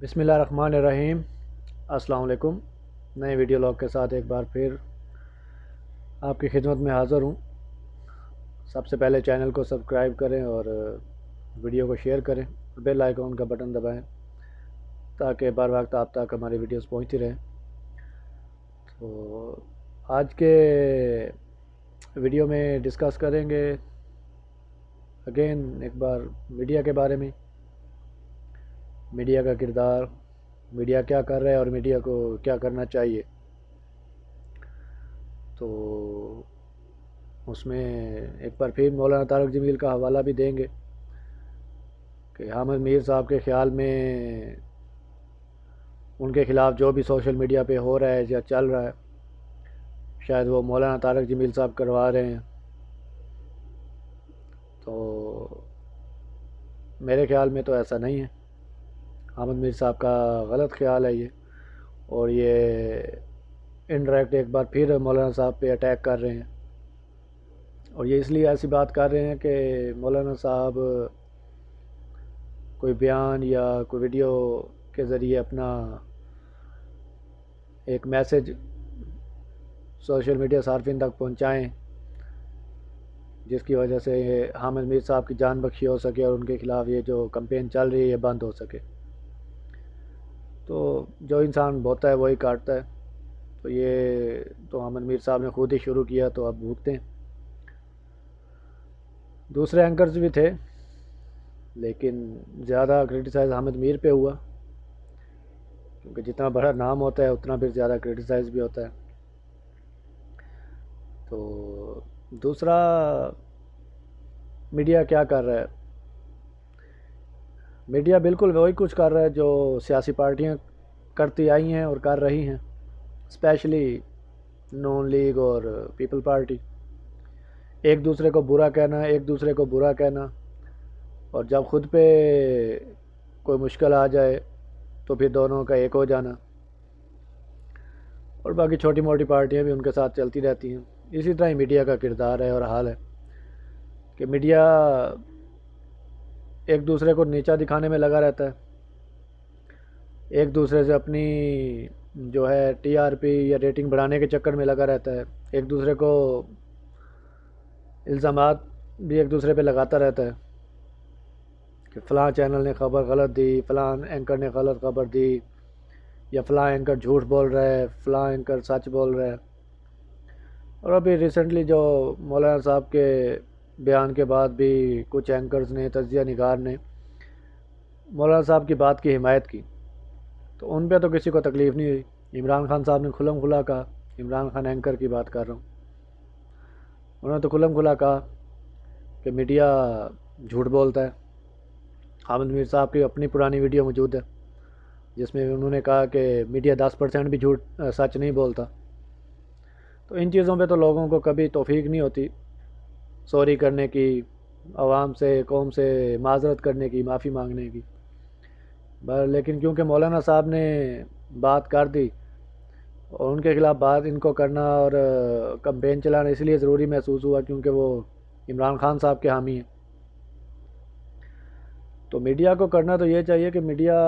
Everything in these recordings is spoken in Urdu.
بسم اللہ الرحمن الرحیم۔ السلام علیکم۔ نئے ویڈیو لاگ کے ساتھ ایک بار پھر آپ کی خدمت میں حاضر ہوں۔ سب سے پہلے چینل کو سبسکرائب کریں اور ویڈیو کو شیئر کریں، بیل آئیکن کا بٹن دبائیں تاکہ بر وقت آپ تک ہماری ویڈیوز پہنچتی رہیں۔ تو آج کے ویڈیو میں ڈسکس کریں گے اگین ایک بار میڈیا کے بارے میں، میڈیا کا کردار، میڈیا کیا کر رہا ہے اور میڈیا کو کیا کرنا چاہیے۔ تو اس میں ایک بار پھر مولانا طارق جمیل کا حوالہ بھی دیں گے کہ حامد میر صاحب کے خیال میں ان کے خلاف جو بھی سوشل میڈیا پہ ہو رہا ہے یا چل رہا ہے شاید وہ مولانا طارق جمیل صاحب کروا رہے ہیں۔ تو میرے خیال میں تو ایسا نہیں ہے، حامد میر صاحب کا غلط خیال ہے یہ، اور یہ انڈائریکٹ ایک بار پھر مولانا صاحب پہ اٹیک کر رہے ہیں، اور یہ اس لیے ایسی بات کر رہے ہیں کہ مولانا صاحب کوئی بیان یا کوئی ویڈیو کے ذریعے اپنا ایک میسج سوشل میڈیا صارفین تک پہنچائیں جس کی وجہ سے حامد میر صاحب کی جان بخشی ہو سکے اور ان کے خلاف یہ جو کمپین چل رہی ہے یہ بند ہو سکے۔ تو جو انسان بوتا ہے وہی کاٹتا ہے، تو یہ تو حامد میر صاحب نے خود ہی شروع کیا تو اب بھگتیں۔ دوسرے اینکرز بھی تھے لیکن زیادہ کرٹیسائز حامد میر پہ ہوا، کیونکہ جتنا بڑا نام ہوتا ہے اتنا پھر زیادہ کرٹیسائز بھی ہوتا ہے۔ تو دوسرا، میڈیا کیا کر رہا ہے؟ میڈیا بالکل وہی کچھ کر رہا ہے جو سیاسی پارٹیاں کرتی آئی ہیں اور کر رہی ہیں، اسپیشلی نون لیگ اور پیپل پارٹی۔ ایک دوسرے کو برا کہنا، ایک دوسرے کو برا کہنا، اور جب خود پہ کوئی مشکل آ جائے تو پھر دونوں کا ایک ہو جانا، اور باقی چھوٹی موٹی پارٹیاں بھی ان کے ساتھ چلتی رہتی ہیں۔ اسی طرح ہی میڈیا کا کردار ہے اور حال ہے کہ میڈیا ایک دوسرے کو نیچا دکھانے میں لگا رہتا ہے، ایک دوسرے سے اپنی جو ہے ٹی آر پی یا ریٹنگ بڑھانے کے چکر میں لگا رہتا ہے، ایک دوسرے کو الزامات بھی ایک دوسرے پہ لگاتا رہتا ہے کہ فلاں چینل نے خبر غلط دی، فلاں اینکر نے غلط خبر دی، یا فلاں اینکر جھوٹ بول رہا ہے، فلاں اینکر سچ بول رہا ہے۔ اور ابھی ریسنٹلی جو مولانا صاحب کے بیان کے بعد بھی کچھ اینکرز نے، تجزیہ نگار نے مولانا صاحب کی بات کی حمایت کی، تو ان پہ تو کسی کو تکلیف نہیں ہوئی۔ عمران خان صاحب نے کھلم کھلا کہا، عمران خان اینکر کی بات کر رہا ہوں، انہوں نے تو کھلم کھلا کہا کہ میڈیا جھوٹ بولتا ہے۔ حامد میر صاحب کی اپنی پرانی ویڈیو موجود ہے جس میں انہوں نے کہا کہ میڈیا 10% بھی سچ نہیں بولتا۔ تو ان چیزوں پہ تو لوگوں کو کبھی توفیق نہیں ہوتی سوری کرنے کی، عوام سے، قوم سے معذرت کرنے کی، معافی مانگنے کی، لیکن کیونکہ مولانا صاحب نے بات کر دی اور ان کے خلاف بات ان کو کرنا اور کمپین چلانا اس لیے ضروری محسوس ہوا کیونکہ وہ عمران خان صاحب کے حامی ہیں۔ تو میڈیا کو کرنا تو یہ چاہیے کہ میڈیا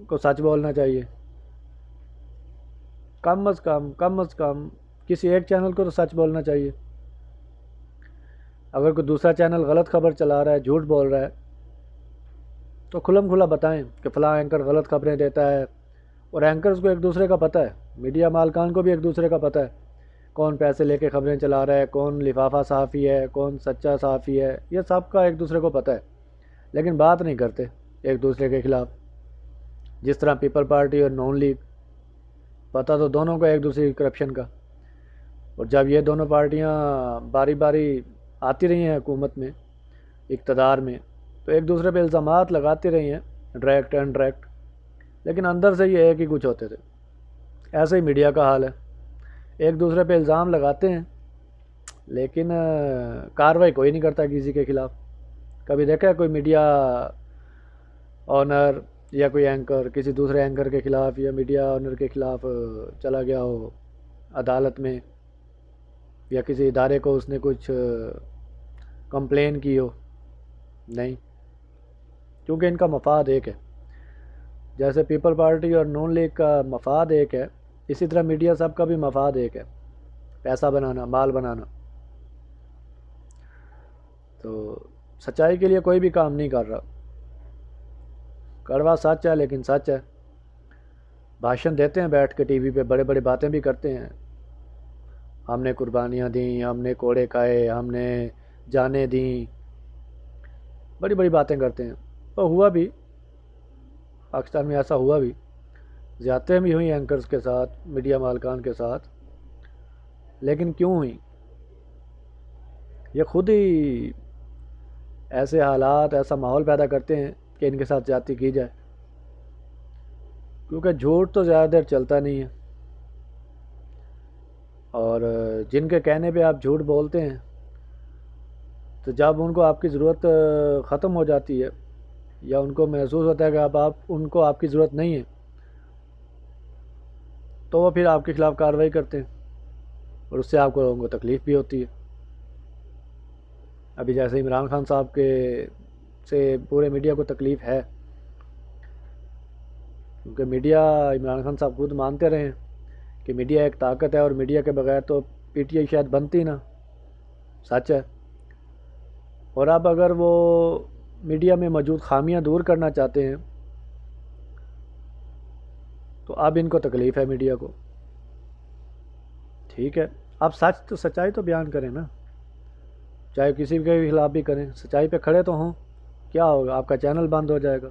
کو سچ بولنا چاہیے، کم از کم کسی ایک چینل کو تو سچ بولنا چاہیے۔ اگر کوئی دوسرا چینل غلط خبر چلا رہا ہے، جھوٹ بول رہا ہے، تو کھلم کھلا بتائیں کہ فلاں اینکر غلط خبریں دیتا ہے، اور اینکرز کو ایک دوسرے کا پتہ ہے، میڈیا مالکان کو بھی ایک دوسرے کا پتہ ہے کون پیسے لے کے خبریں چلا رہا ہے، کون لفافہ صحافی ہے، کون سچا صحافی ہے، یہ سب کا ایک دوسرے کو پتہ ہے، لیکن بات نہیں کرتے ایک دوسرے کے خلاف۔ جس طرح پیپل پارٹی اور نون لیگ، پتہ تو دونوں کو ایک دوسرے کی کرپشن کا، اور جب یہ دونوں پارٹیاں باری باری آتی رہی ہیں حکومت میں، اقتدار میں، تو ایک دوسرے پہ الزامات لگاتی رہی ہیں ڈائریکٹ انڈائریکٹ، لیکن اندر سے یہ ایک ہی کچھ ہوتے تھے۔ ایسے ہی میڈیا کا حال ہے، ایک دوسرے پہ الزام لگاتے ہیں لیکن کارروائی کوئی نہیں کرتا کسی کے خلاف۔ کبھی دیکھا ہے کوئی میڈیا آنر یا کوئی اینکر کسی دوسرے اینکر کے خلاف یا میڈیا آنر کے خلاف چلا گیا ہو عدالت میں، یا کسی ادارے کو اس نے کچھ کمپلین کی ہو؟ نہیں، کیونکہ ان کا مفاد ایک ہے۔ جیسے پیپل پارٹی اور نون لیگ کا مفاد ایک ہے، اسی طرح میڈیا سب کا بھی مفاد ایک ہے، پیسہ بنانا، مال بنانا۔ تو سچائی کے لیے کوئی بھی کام نہیں کر رہا، کڑوا سچ ہے لیکن سچ ہے۔ بھاشن دیتے ہیں بیٹھ کے ٹی وی پہ، بڑے بڑے باتیں بھی کرتے ہیں، ہم نے قربانیاں دیں، ہم نے کوڑے کھائے، ہم نے جانیں دیں، بڑی بڑی باتیں کرتے ہیں۔ اور ہوا بھی، پاکستان میں ایسا ہوا بھی، زیادتیاں بھی ہوئیں اینکرز کے ساتھ، میڈیا مالکان کے ساتھ، لیکن کیوں ہوئیں؟ یہ خود ہی ایسے حالات، ایسا ماحول پیدا کرتے ہیں کہ ان کے ساتھ زیادتی کی جائے، کیونکہ جھوٹ تو زیادہ دیر چلتا نہیں ہے، اور جن کے کہنے پہ آپ جھوٹ بولتے ہیں تو جب ان کو آپ کی ضرورت ختم ہو جاتی ہے، یا ان کو محسوس ہوتا ہے کہ اب ان کو آپ کی ضرورت نہیں ہے، تو وہ پھر آپ کے خلاف کارروائی کرتے ہیں، اور اس سے آپ کو تکلیف بھی ہوتی ہے۔ ابھی جیسے عمران خان صاحب کے سے پورے میڈیا کو تکلیف ہے، کیونکہ میڈیا، عمران خان صاحب خود مانتے رہے ہیں کہ میڈیا ایک طاقت ہے، اور میڈیا کے بغیر تو پی ٹی آئی شاید بنتی نہ، سچ ہے۔ اور اب اگر وہ میڈیا میں موجود خامیاں دور کرنا چاہتے ہیں تو اب ان کو تکلیف ہے میڈیا کو۔ ٹھیک ہے، اب سچ تو سچائی تو بیان کریں نا، چاہے کسی کے خلاف بھی کریں، سچائی پہ کھڑے تو ہوں۔ کیا ہوگا؟ آپ کا چینل بند ہو جائے گا،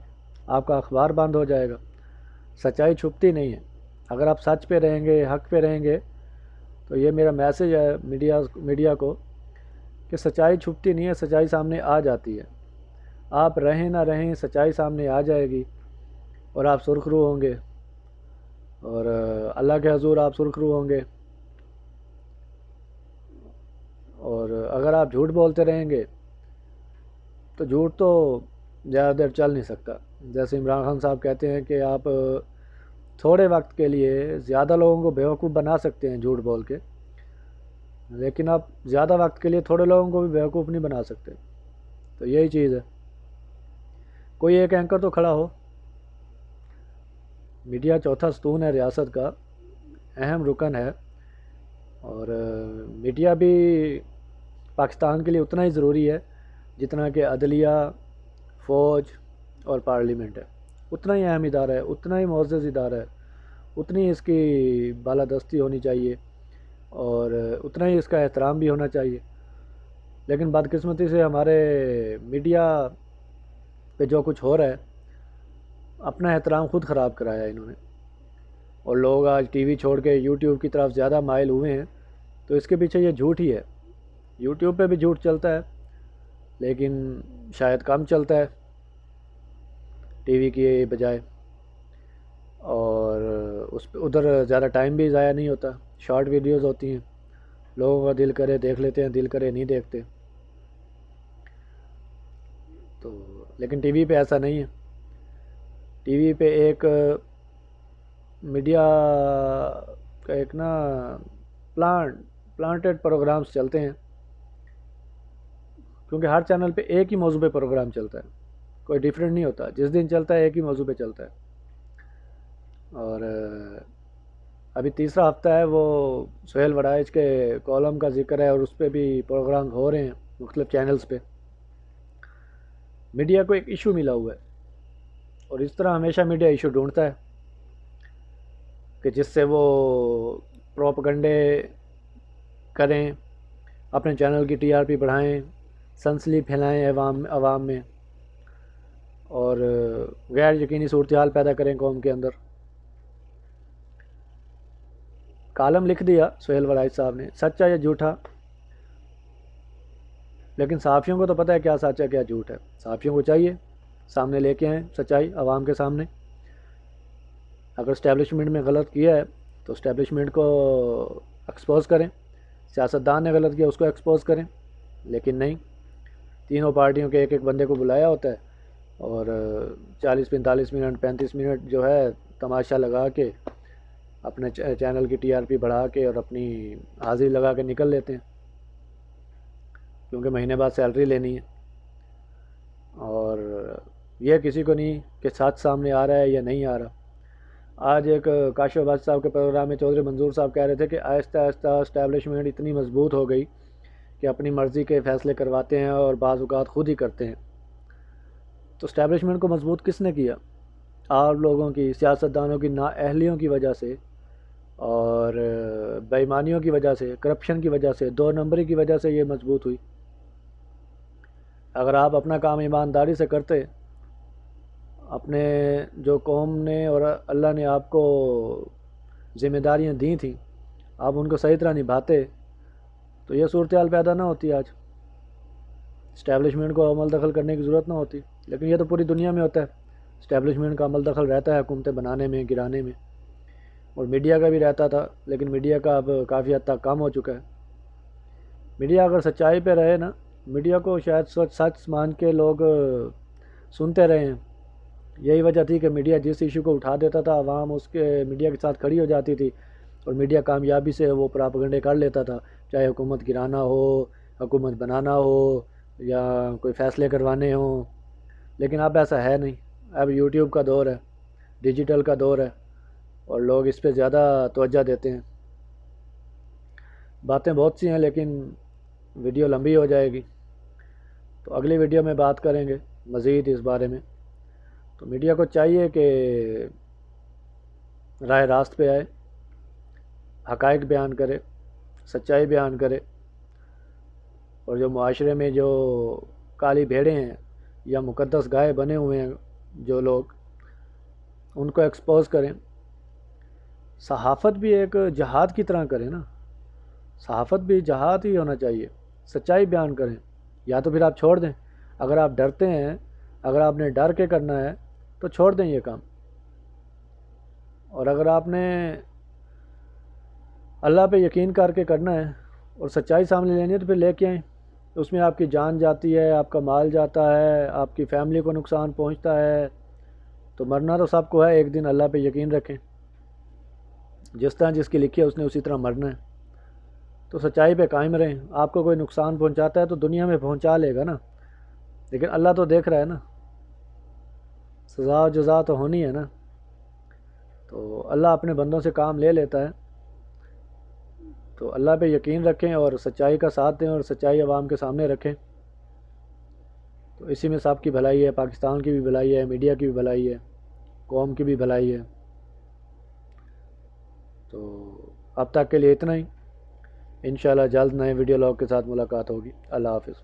آپ کا اخبار بند ہو جائے گا۔ سچائی چھپتی نہیں ہے، اگر آپ سچ پہ رہیں گے، حق پہ رہیں گے، تو یہ میرا میسج ہے میڈیا کو کہ سچائی چھپتی نہیں ہے، سچائی سامنے آ جاتی ہے۔ آپ رہیں نہ رہیں، سچائی سامنے آ جائے گی، اور آپ سرخرو ہوں گے، اور اللہ کے حضور آپ سرخرو ہوں گے۔ اور اگر آپ جھوٹ بولتے رہیں گے تو جھوٹ تو زیادہ دیر چل نہیں سکتا۔ جیسے عمران خان صاحب کہتے ہیں کہ آپ تھوڑے وقت کے لیے زیادہ لوگوں کو بیوقوف بنا سکتے ہیں جھوٹ بول کے، لیکن آپ زیادہ وقت کے لیے تھوڑے لوگوں کو بھی بیوقوف نہیں بنا سکتے۔ تو یہی چیز ہے، کوئی ایک اینکر تو کھڑا ہو۔ میڈیا چوتھا ستون ہے ریاست کا، اہم رکن ہے، اور میڈیا بھی پاکستان کے لیے اتنا ہی ضروری ہے جتنا کہ عدلیہ، فوج اور پارلیمنٹ ہے۔ اتنا ہی اہم ادارہ ہے، اتنا ہی معزز ادارہ ہے، اتنی ہی اس کی بالادستی ہونی چاہیے، اور اتنا ہی اس کا احترام بھی ہونا چاہیے۔ لیکن بدقسمتی سے ہمارے میڈیا پہ جو کچھ ہو رہا ہے، اپنا احترام خود خراب کرایا ہے انہوں نے، اور لوگ آج ٹی وی چھوڑ کے یوٹیوب کی طرف زیادہ مائل ہوئے ہیں۔ تو اس کے پیچھے یہ جھوٹ ہی ہے، یوٹیوب پہ بھی جھوٹ چلتا ہے لیکن شاید کم چلتا ہے ٹی وی کی بجائے، اور اس پہ ادھر زیادہ ٹائم بھی ضائع نہیں ہوتا، شارٹ ویڈیوز ہوتی ہیں، لوگوں کا دل کرے دیکھ لیتے ہیں، دل کرے نہیں دیکھتے۔ تو لیکن ٹی وی پہ ایسا نہیں ہے، ٹی وی پہ ایک میڈیا کا ایک نا پلانٹیڈ پروگرامز چلتے ہیں، کیونکہ ہر چینل پہ ایک ہی موضوع پہ پروگرام چلتا ہے، کوئی ڈیفرنٹ نہیں ہوتا، جس دن چلتا ہے ایک ہی موضوع پہ چلتا ہے۔ اور ابھی تیسرا ہفتہ ہے، وہ سہیل وڑائچ کے کالم کا ذکر ہے، اور اس پہ بھی پروگرام ہو رہے ہیں مختلف چینلز پہ۔ میڈیا کو ایک ایشو ملا ہوا ہے، اور اس طرح ہمیشہ میڈیا ایشو ڈھونڈتا ہے کہ جس سے وہ پروپیگنڈے کریں، اپنے چینل کی ٹی آر پی بڑھائیں، سنسنی پھیلائیں عوام میں، اور غیر یقینی صورتحال پیدا کریں قوم کے اندر۔ کالم لکھ دیا سہیل وڑائچ صاحب نے، سچا یا جھوٹا، لیکن صحافیوں کو تو پتہ ہے کیا سچ ہے کیا جھوٹ ہے۔ صحافیوں کو چاہیے سامنے لے کے آئیں سچائی عوام کے سامنے۔ اگر اسٹیبلشمنٹ میں غلط کیا ہے تو اسٹیبلشمنٹ کو ایکسپوز کریں، سیاستدان نے غلط کیا اس کو ایکسپوز کریں، لیکن نہیں، تینوں پارٹیوں کے ایک ایک بندے کو بلایا ہوتا ہے، اور 40 45 منٹ 35 منٹ جو ہے تماشا لگا کے اپنے چینل کی ٹی آر پی بڑھا کے اور اپنی حاضری لگا کے نکل لیتے ہیں، کیونکہ مہینے بعد سیلری لینی ہے۔ اور یہ کسی کو نہیں کہ سچ سامنے آ رہا ہے یا نہیں آ رہا۔ آج ایک کاشف عباسی صاحب کے پروگرام میں چودھری منظور صاحب کہہ رہے تھے کہ آہستہ آہستہ اسٹیبلشمنٹ اتنی مضبوط ہو گئی کہ اپنی مرضی کے فیصلے کرواتے ہیں اور بعض اوقات خود ہی کرتے ہیں۔ تو اسٹیبلشمنٹ کو مضبوط کس نے کیا؟ آپ لوگوں کی، سیاستدانوں کی نااہلیوں کی وجہ سے اور بے ایمانیوں کی وجہ سے، کرپشن کی وجہ سے، 2 نمبری کی وجہ سے یہ مضبوط ہوئی۔ اگر آپ اپنا کام ایمانداری سے کرتے، اپنے جو قوم نے اور اللہ نے آپ کو ذمہ داریاں دی تھیں، آپ ان کو صحیح طرح نبھاتے تو یہ صورتحال پیدا نہ ہوتی آج، اسٹیبلشمنٹ کو عمل دخل کرنے کی ضرورت نہ ہوتی۔ لیکن یہ تو پوری دنیا میں ہوتا ہے، اسٹیبلشمنٹ کا عمل دخل رہتا ہے حکومتیں بنانے میں، گرانے میں، اور میڈیا کا بھی رہتا تھا، لیکن میڈیا کا اب کافی حد تک کم ہو چکا ہے۔ میڈیا اگر سچائی پہ رہے نا، میڈیا کو شاید سچ مان کے لوگ سنتے رہے ہیں۔ یہی وجہ تھی کہ میڈیا جس ایشو کو اٹھا دیتا تھا، عوام اس کے میڈیا کے ساتھ کھڑی ہو جاتی تھی، اور میڈیا کامیابی سے وہ پراپیگنڈے کر لیتا تھا، چاہے حکومت گرانا ہو، حکومت بنانا ہو، یا کوئی فیصلے کروانے ہوں۔ لیکن اب ایسا ہے نہیں، اب یوٹیوب کا دور ہے، ڈیجیٹل کا دور ہے، اور لوگ اس پہ زیادہ توجہ دیتے ہیں۔ باتیں بہت سی ہیں لیکن ویڈیو لمبی ہو جائے گی، تو اگلی ویڈیو میں بات کریں گے مزید اس بارے میں۔ تو میڈیا کو چاہیے کہ راہ راست پہ آئے، حقائق بیان کرے، سچائی بیان کرے، اور جو معاشرے میں جو کالی بھیڑیں ہیں یا مقدس گائے بنے ہوئے ہیں جو لوگ، ان کو ایکسپوز کریں۔ صحافت بھی ایک جہاد کی طرح کریں نا، صحافت بھی جہاد ہی ہونا چاہیے، سچائی بیان کریں، یا تو پھر آپ چھوڑ دیں۔ اگر آپ ڈرتے ہیں، اگر آپ نے ڈر کے کرنا ہے تو چھوڑ دیں یہ کام، اور اگر آپ نے اللہ پہ یقین کر کے کرنا ہے اور سچائی سامنے لینی ہے تو پھر لے کے آئیں۔ اس میں آپ کی جان جاتی ہے، آپ کا مال جاتا ہے، آپ کی فیملی کو نقصان پہنچتا ہے، تو مرنا تو سب کو ہے، ایک دن اللہ پہ یقین رکھیں، جس طرح جس کی لکھی ہے اس نے اسی طرح مرنا ہے۔ تو سچائی پہ قائم رہیں۔ آپ کو کوئی نقصان پہنچاتا ہے تو دنیا میں پہنچا لے گا نا، لیکن اللہ تو دیکھ رہا ہے نا، سزا و جزا تو ہونی ہے نا۔ تو اللہ اپنے بندوں سے کام لے لیتا ہے، تو اللہ پہ یقین رکھیں اور سچائی کا ساتھ دیں اور سچائی عوام کے سامنے رکھیں۔ تو اسی میں سب کی بھلائی ہے، پاکستان کی بھی بھلائی ہے، میڈیا کی بھی بھلائی ہے، قوم کی بھی بھلائی ہے۔ تو اب تک کے لیے اتنا ہی، انشاءاللہ جلد نئے ویڈیو لاگ کے ساتھ ملاقات ہوگی۔ اللہ حافظ۔